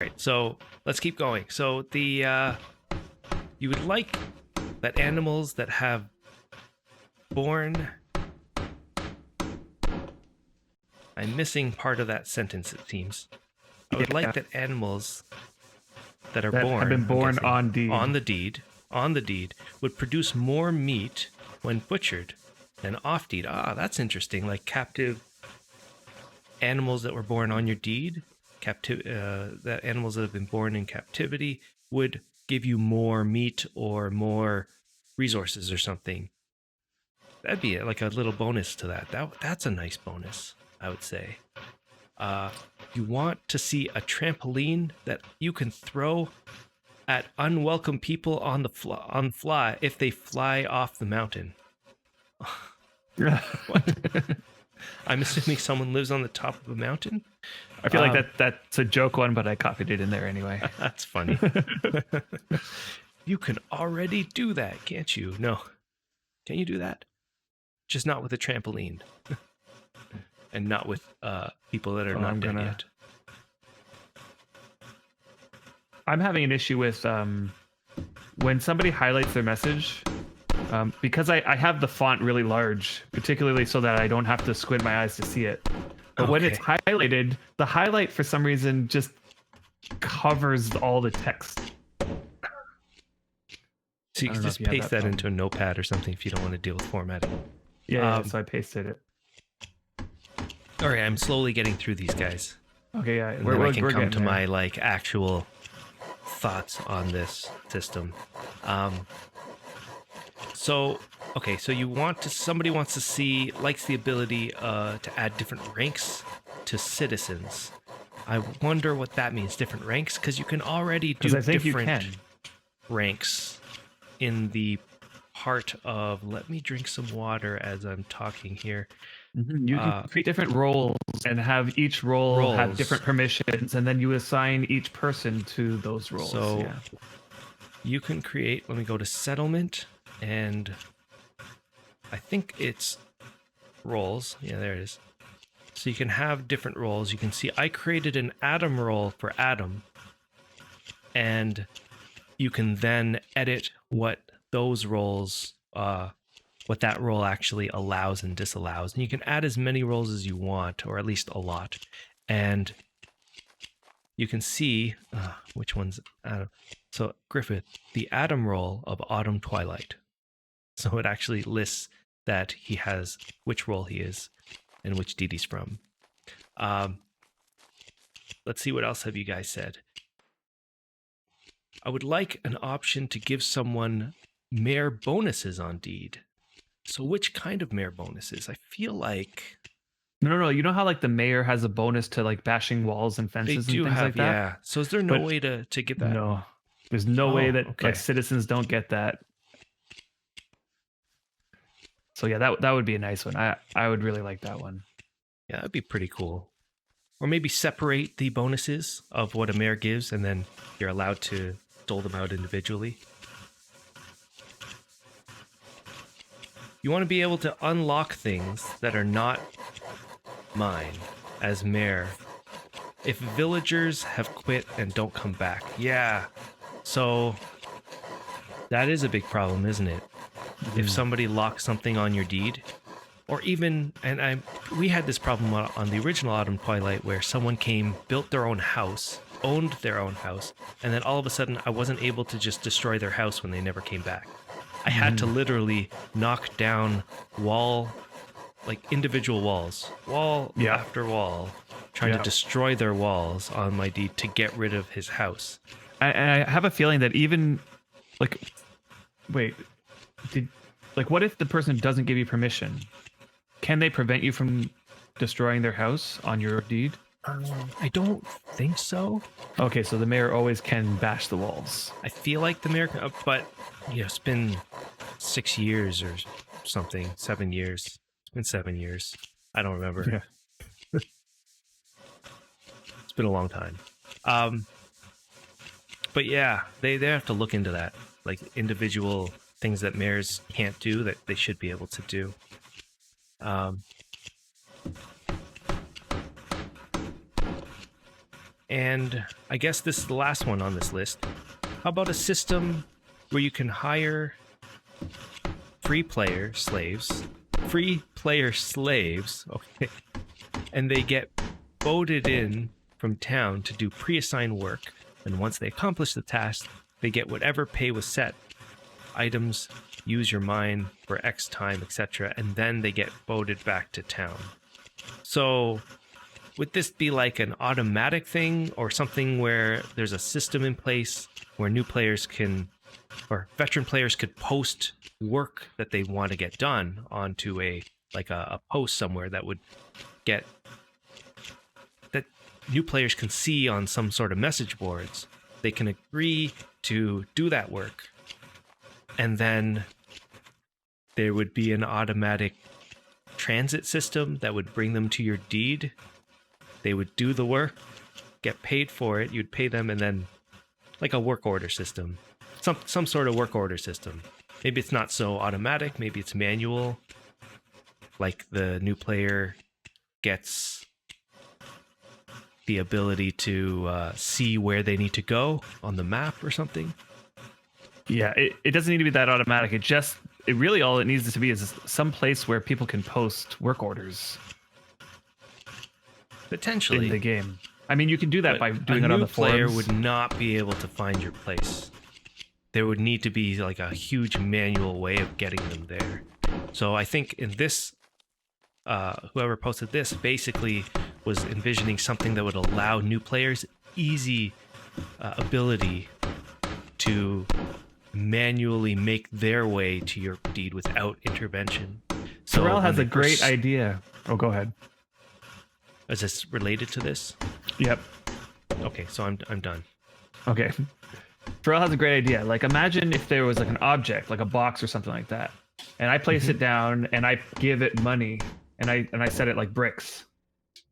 Right, so let's keep going. So you would like that animals that have born. I'm missing part of that sentence, it seems. I would like that animals that are That born, have been I'm born guessing, on the deed, would produce more meat when butchered than off deed. Ah, that's interesting. Like captive animals that were born on your deed, that animals that have been born in captivity would give you more meat or more resources or something. That'd be like a little bonus to that. That's a nice bonus, I would say. You want to see a trampoline that you can throw at unwelcome people on the fly if they fly off the mountain. What? I'm assuming someone lives on the top of a mountain. I feel like that's a joke one, but I copied it in there anyway. That's funny. You can already do that, can't you? No. Can you do that? Just not with a trampoline. And not with people that are not dead yet. I'm having an issue with when somebody highlights their message, because I have the font really large, particularly so that I don't have to squint my eyes to see it. But when it's highlighted, the highlight for some reason just covers all the text. So you can just paste that into a notepad or something if you don't want to deal with formatting. Yeah, so I pasted it. All right, I'm slowly getting through these guys. Okay, yeah. And then I can come to my like actual thoughts on this system. So somebody wants to see, likes the ability to add different ranks to citizens. I wonder what that means, different ranks, because you can already do different ranks in the part of, let me drink some water as I'm talking here. You can create different roles and have each role have different permissions, and then you assign each person to those roles. So you can create, let me go to settlement, and I think it's roles. Yeah, there it is. So you can have different roles. You can see I created an Adam role for Adam, and you can then edit what those roles what that role actually allows and disallows. And you can add as many roles as you want, or at least a lot. And you can see which one's Adam. So Griffith, the Adam role of Autumn Twilight. So it actually lists that he has which role he is and which deed he's from. Let's see, what else have you guys said? I would like an option to give someone mayor bonuses on deed. So which kind of mayor bonuses? I feel like... No. You know how like the mayor has a bonus to like bashing walls and fences and things like that? Yeah. So is there no way to get that? No. There's no way that like citizens don't get that. So yeah, that would be a nice one. I would really like that one. Yeah, that'd be pretty cool. Or maybe separate the bonuses of what a mayor gives, and then you're allowed to dole them out individually. You want to be able to unlock things that are not mine as mayor. If villagers have quit and don't come back. Yeah. So that is a big problem, isn't it? If somebody locks something on your deed, or even, and we had this problem on the original Autumn Twilight where someone came, built their own house, owned their own house, and then all of a sudden I wasn't able to just destroy their house when they never came back. I had to literally knock down individual walls, wall after wall, trying to destroy their walls on my deed to get rid of his house. I have a feeling that even, what if the person doesn't give you permission? Can they prevent you from destroying their house on your deed? I don't think so. Okay, so the mayor always can bash the walls. I feel like the mayor, but it's been 6 years or something, 7 years. It's been 7 years. I don't remember. Yeah. It's been a long time. But yeah, they have to look into that, like individual things that mayors can't do that they should be able to do. And I guess this is the last one on this list. How about a system where you can hire free player slaves, okay, and they get voted in from town to do pre-assigned work, and once they accomplish the task, they get whatever pay was set, items, use your mine for X time, etc., and then they get voted back to town. So would this be like an automatic thing, or something where there's a system in place where new players can, or veteran players could post work that they want to get done onto a post somewhere that would get, that new players can see on some sort of message boards? They can agree to do that work, and then there would be an automatic transit system that would bring them to your deed. They would do the work, get paid for it, you'd pay them, and then like a work order system. Some sort of work order system. Maybe it's not so automatic, maybe it's manual. Like the new player gets the ability to see where they need to go on the map or something. Yeah, it doesn't need to be that automatic. It really all it needs to be is some place where people can post work orders. Potentially. In the game. I mean, you can do that by doing it on the forums. A new player would not be able to find your place. There would need to be like a huge manual way of getting them there. So I think in this, whoever posted this basically was envisioning something that would allow new players easy ability to manually make their way to your deed without intervention. So Terrell has a great idea. Oh, go ahead. Is this related to this? Yep. Okay, so I'm done. Okay. Terrell has a great idea. Like, imagine if there was like an object, like a box or something like that, and I place it down and I give it money, and I set it like bricks,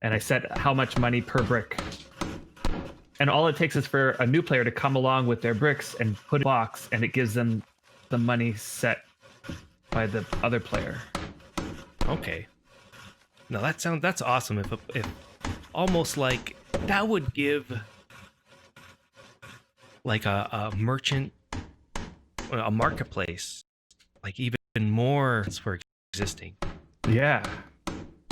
and I set how much money per brick. And all it takes is for a new player to come along with their bricks and put it in a box, and it gives them the money set by the other player. Okay. Now that's awesome. If almost like that would give like a merchant, a marketplace, like even more for existing. Yeah.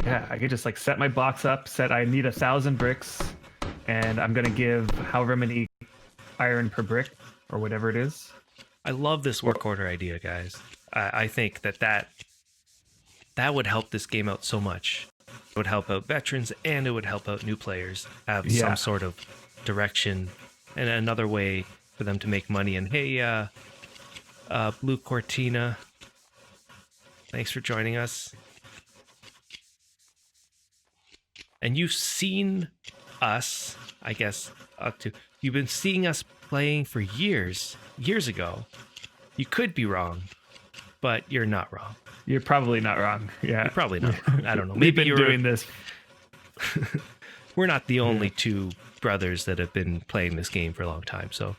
I could just like set my box up, I need 1,000 bricks, and I'm gonna give however many iron per brick or whatever it is. I love this work order idea, guys. I think that would help this game out so much. It would help out veterans, and it would help out new players have some sort of direction and another way for them to make money. And hey, Blue Cortina, thanks for joining us. And you've seen us, I guess, you've been seeing us playing for years ago. You could be wrong, but you're not wrong. You're probably not wrong. Yeah. You're probably not wrong. I don't know. Maybe you're doing this. We're not the only two brothers that have been playing this game for a long time, so.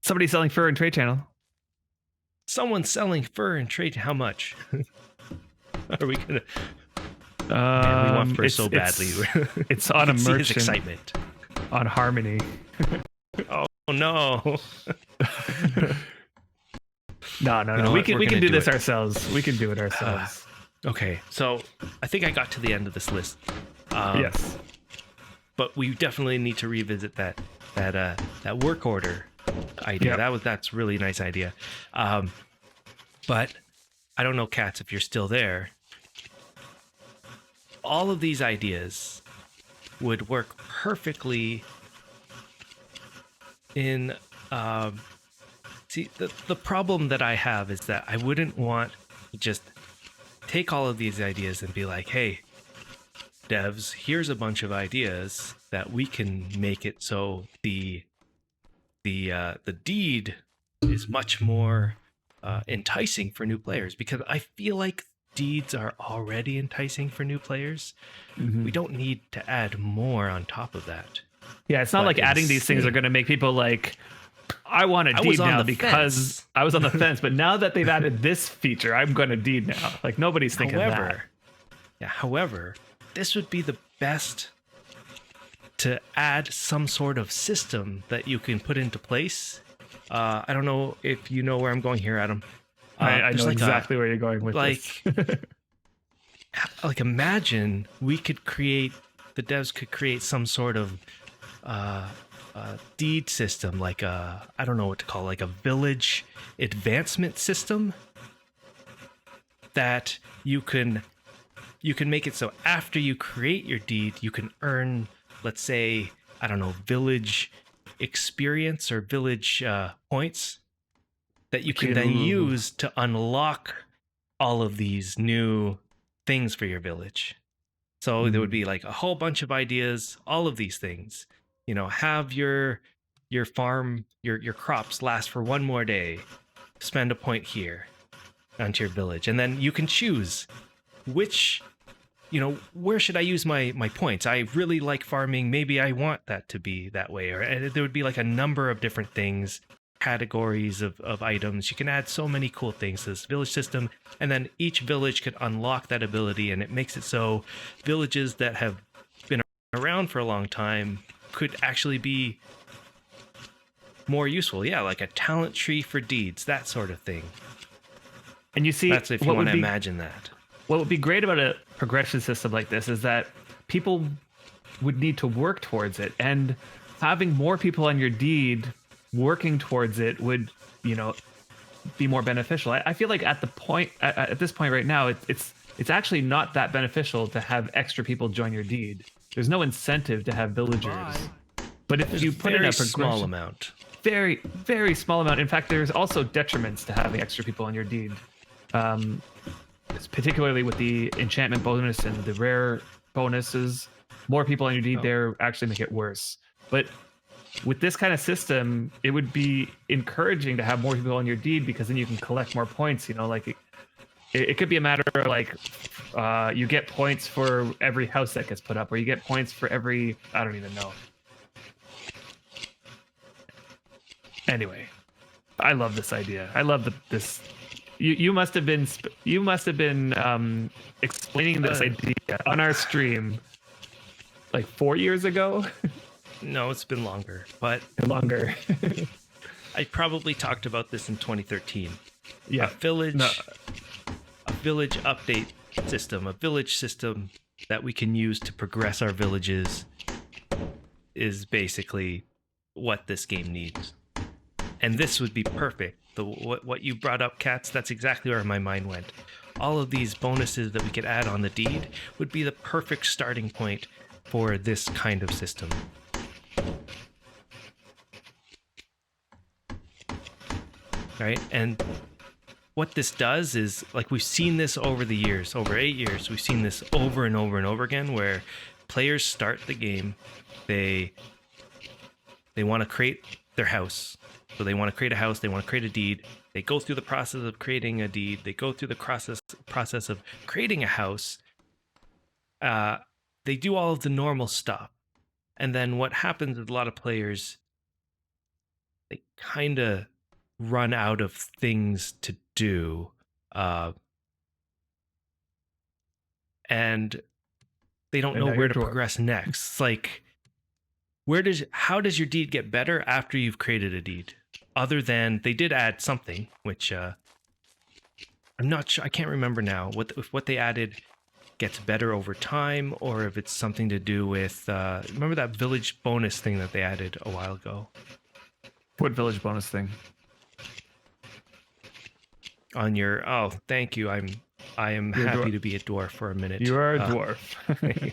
Somebody selling fur in Trade Channel. Someone's selling fur in Trade. How much? Are we gonna? Man, we want fur so badly. It's on a merchant. His excitement on Harmony. Oh no. No. You know we can do this ourselves. We can do it ourselves. Okay, so I think I got to the end of this list. Yes, but we definitely need to revisit that work order idea. Yep. That's a really nice idea. But I don't know, Katz, if you're still there. All of these ideas would work perfectly in. See, the problem that I have is that I wouldn't want to just take all of these ideas and be like, hey, devs, here's a bunch of ideas that we can make it so the deed is much more enticing for new players, because I feel like deeds are already enticing for new players. We don't need to add more on top of that. Yeah, it's not like adding these things are going to make people like, I want a deed now because I was on the fence, but now that they've added this feature, I'm going to deed now. Like, nobody's thinking that. However, this would be the best to add some sort of system that you can put into place. I don't know if you know where I'm going here, Adam. I know like exactly where you're going with like, this. like imagine we could create, the devs could create some sort of deed system, like I don't know what to call it, like a village advancement system that you can make it so after you create your deed, you can earn, let's say, I don't know, village experience or village points that you can then use to unlock all of these new things for your village. So there would be like a whole bunch of ideas, all of these things. You know, have your farm, your crops last for one more day. Spend a point here onto your village. And then you can choose which, you know, where should I use my points? I really like farming. Maybe I want that to be that way. Or there would be like a number of different things, categories of items. You can add so many cool things to this village system. And then each village could unlock that ability. And it makes it so villages that have been around for a long time could actually be more useful. Yeah, like a talent tree for deeds, that sort of thing. And you see, that's if you want to imagine that. What would be great about a progression system like this is that people would need to work towards it, and having more people on your deed working towards it would, you know, be more beneficial. I feel like at this point right now, it's actually not that beneficial to have extra people join your deed. There's no incentive to have villagers. But if you put in a small amount, very, very small amount. In fact, there's also detriments to having extra people on your deed. Particularly with the enchantment bonus and the rare bonuses, more people on your deed there actually make it worse. But with this kind of system, it would be encouraging to have more people on your deed, because then you can collect more points. You know, like it could be a matter of like you get points for every house that gets put up, or you get points for every, I don't even know. Anyway, I love this idea. I love this. You must have been explaining this idea on our stream like 4 years ago. No, it's been longer, but longer. I probably talked about this in 2013. Yeah, a village update system, a village system that we can use to progress our villages is basically what this game needs. And this would be perfect. What you brought up, Cats, that's exactly where my mind went. All of these bonuses that we could add on the deed would be the perfect starting point for this kind of system. Right? And what this does is, like, we've seen this over the years, over 8 years, we've seen this over and over and over again, where players start the game, they want to create their house. So they want to create a house, they want to create a deed. They go through the process of creating a deed. They go through the process of creating a house. They do all of the normal stuff. And then what happens with a lot of players, they kind of run out of things to do. And they don't know where to progress next. It's like, how does your deed get better after you've created a deed? Other than they did add something, which I'm not sure. I can't remember now what they added gets better over time, or if it's something to do with. Remember that village bonus thing that they added a while ago? What village bonus thing? On your thank you. I am happy to be a dwarf for a minute. You are a dwarf.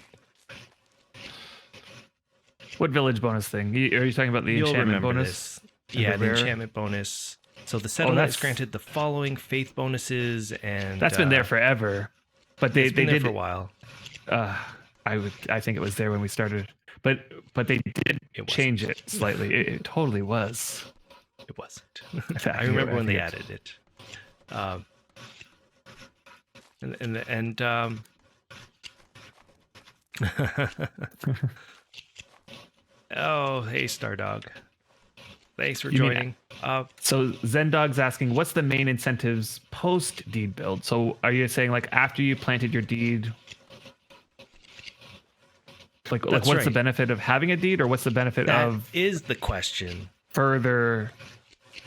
What village bonus thing? Are you talking about the enchantment bonus? This. Yeah, the enchantment bonus. So the settlement is granted the following faith bonuses, and that's been there forever. But they been there did for a while. I think it was there when we started, but they did change it slightly. It totally was. It wasn't. I remember when they added it. Oh, hey, Stardog. Thanks for joining. So Zendog's asking, what's the main incentives post deed build? So are you saying like after you planted your deed? Like That's what's the right. benefit of having a deed, or what's the benefit That of is the question. further,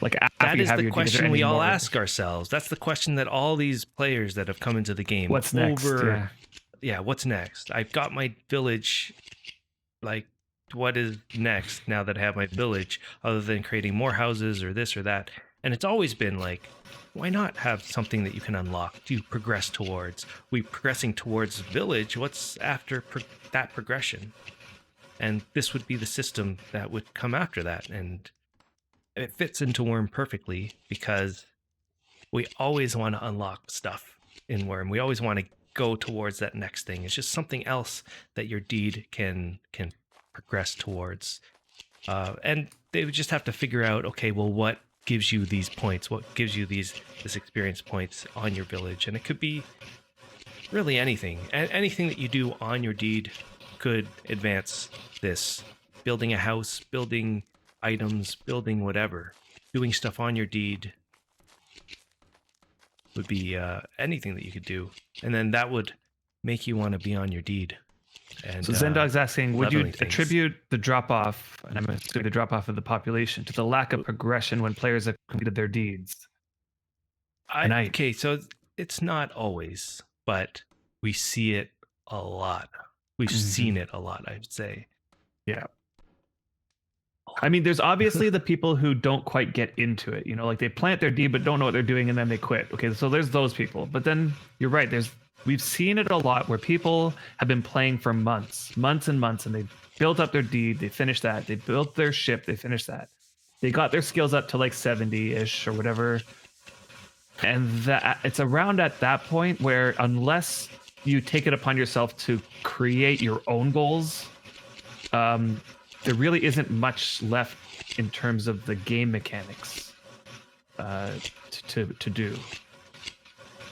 like after That you is have the your deed, is there question any we all more? ask ourselves. That's the question that all these players that have come into the game What's next? yeah, what's next? I've got my village. Like, what is next now that I have my village, other than creating more houses or this or that? And it's always been like, why not have something that you can unlock to progress towards? We progressing towards village. What's after that progression? And this would be the system that would come after that. And it fits into Worm perfectly because we always want to unlock stuff in Worm. We always want to go towards that next thing. It's just something else that your deed can progress towards. And they would just have to figure out, okay, well, what gives you these points? What gives you this experience points on your village? And it could be really anything. Anything that you do on your deed could advance this. Building a house, building items, building whatever. Doing stuff on your deed would be anything that you could do. And then that would make you want to be on your deed. And So Zendog's asking, would you leveling things. attribute the drop off, and I'm assuming the drop off of the population, to the lack of progression when players have completed their deeds? Okay, so it's not always, but we see it a lot. We've seen it a lot, I would say. Yeah. I mean, there's obviously the people who don't quite get into it, you know, like they plant their deed but don't know what they're doing and then they quit. Okay, so there's those people. But then you're right, we've seen it a lot where people have been playing for months and months, and they built up their deed, they finished that, they built their ship, they finished that. They got their skills up to like 70-ish or whatever. And that it's around at that point where, unless you take it upon yourself to create your own goals, there really isn't much left in terms of the game mechanics to do.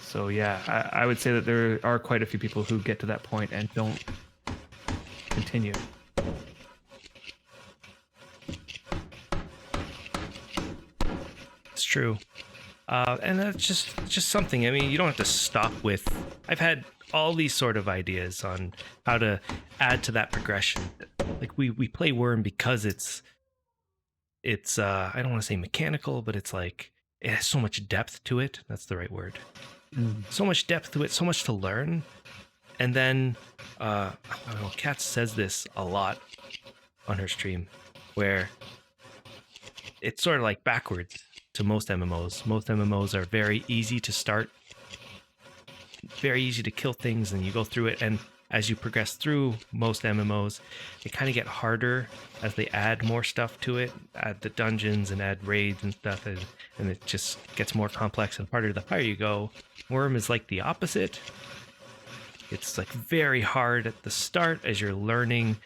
So yeah, I would say that there are quite a few people who get to that point and don't continue. It's true. And that's just something. I mean, you don't have to stop with. I've had all these sort of ideas on how to add to that progression. Like we play Worm because it's I don't want to say mechanical, but it's like it has so much depth to it. That's the right word. So much depth to it, so much to learn. And then I don't know, Kat says this a lot on her stream, where it's sort of like backwards to most MMOs. Most MMOs are very easy to start, very easy to kill things, and you go through it. And as you progress through most MMOs, they kind of get harder as they add more stuff to it, add the dungeons and add raids and stuff, and it just gets more complex and harder the higher you go. Worm is like the opposite. It's like very hard at the start as you're learning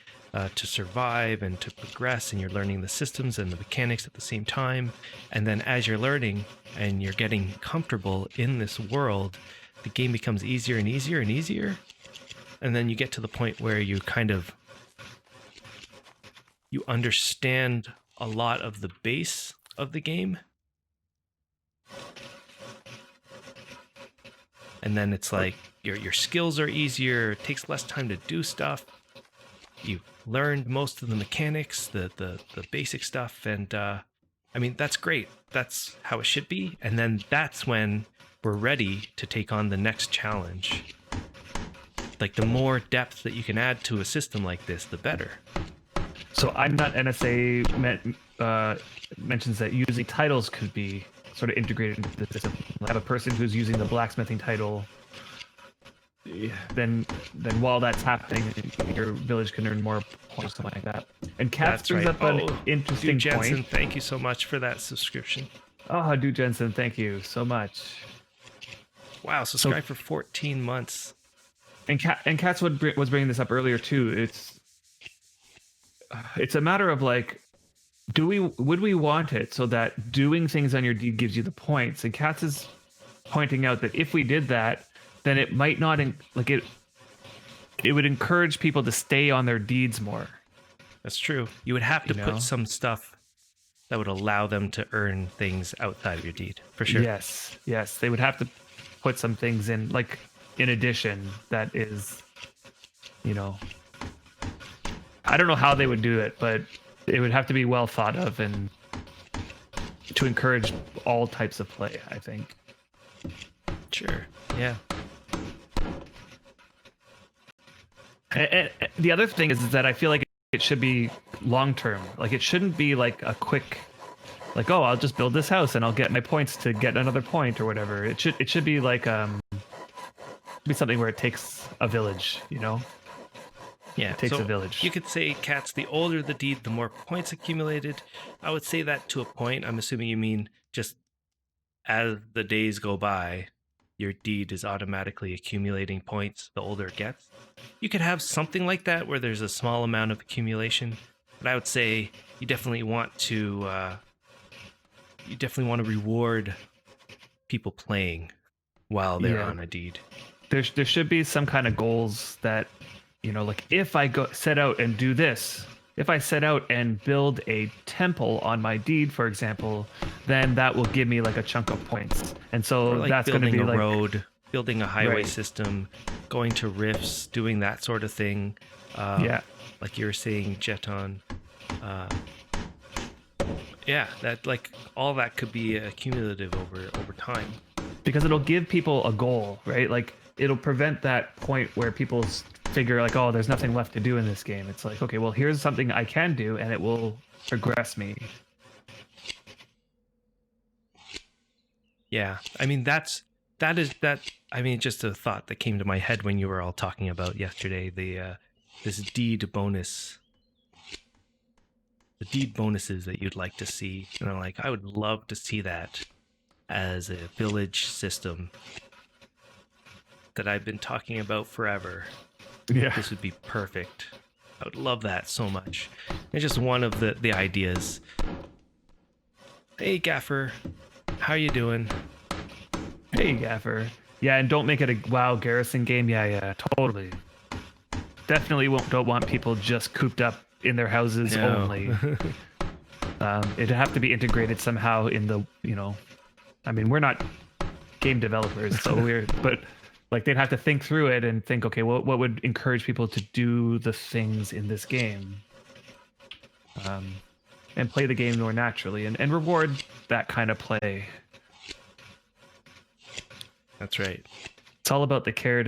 to survive and to progress, and you're learning the systems and the mechanics at the same time. And then as you're learning and you're getting comfortable in this world, the game becomes easier and easier and easier. And then you get to the point where you understand a lot of the base of the game. And then it's like your skills are easier, it takes less time to do stuff. You learned most of the mechanics, the basic stuff, and I mean, that's great. That's how it should be. And then that's when we're ready to take on the next challenge. Like, the more depth that you can add to a system like this, the better. So I'm not NSA mentions that using titles could be sort of integrated into the system. Have a person who's using the blacksmithing title. Then while that's happening, your village can earn more points, something like that. And Kat brings up an interesting Jensen, point. thank you so much for that subscription. Oh, Dude Jensen, thank you so much. Wow, subscribe for 14 months. And Kat's was bringing this up earlier too. It's a matter of like, would we want it so that doing things on your deed gives you the points? And Katz is pointing out that if we did that, then it might not it would encourage people to stay on their deeds more. That's true. You would have to put some stuff that would allow them to earn things outside of your deed, for sure. Yes, they would have to put some things in, like in addition, that is, I don't know how they would do it, but it would have to be well thought of and to encourage all types of play, I think. Sure. Yeah. And the other thing is that I feel like it should be long term. Like it shouldn't be like a quick, like, oh, I'll just build this house and I'll get my points to get another point or whatever. It should be like be something where it takes a village, you know? Yeah, It takes so a village. You could say, Cats, the older the deed, the more points accumulated. I would say that to a point. I'm assuming you mean just as the days go by, your deed is automatically accumulating points the older it gets. You could have something like that where there's a small amount of accumulation, but I would say you definitely want to reward people playing while they're Yeah. on a deed. There should be some kind of goals that, you know, like if I set out and do this, if I set out and build a temple on my deed, for example, then that will give me like a chunk of points. And so Or like that's going to building be a like road, building a highway Right. system, going to rifts, doing that sort of thing. Yeah. Like you were saying, Jeton. Yeah, that like all that could be cumulative over time. Because it'll give people a goal, right? Like it'll prevent that point where people figure like, oh, there's nothing left to do in this game. It's like, okay, well, here's something I can do and it will progress me. Yeah, I mean that. I mean, just a thought that came to my head when you were all talking about yesterday. This deed bonus, the deed bonuses that you'd like to see, and I'm like, I would love to see that as a village system that I've been talking about forever. Yeah. This would be perfect. I would love that so much. It's just one of the ideas. Hey, Gaffer, how you doing? Hey, Gaffer. Yeah, and don't make it a WoW Garrison game. Yeah, totally. Definitely don't want people just cooped up in their houses No. only. It'd have to be integrated somehow in the, you know, I mean, we're not game developers, so but like they'd have to think through it and think, okay, what would encourage people to do the things in this game? And play the game more naturally and reward that kind of play. That's right. It's all about the carrot and